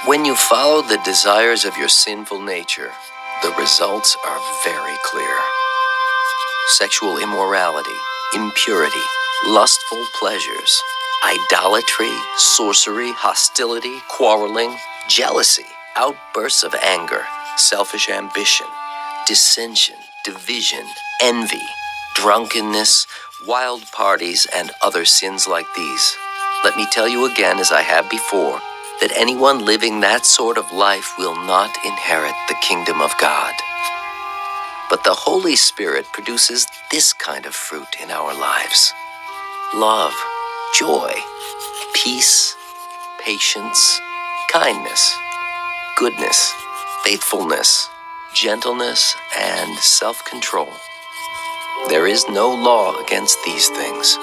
When you follow the desires of your sinful nature, the results are very clear. Sexual immorality, impurity, lustful pleasures, idolatry, sorcery, hostility, quarreling, jealousy, outbursts of anger, selfish ambition, dissension, division, envy, drunkenness, wild parties, and other sins like these. Let me tell you again, as I have before, that anyone living that sort of life will not inherit the kingdom of God. But the Holy Spirit produces this kind of fruit in our lives: love, joy, peace, patience, kindness, goodness, faithfulness, gentleness, and self-control. There is no law against these things.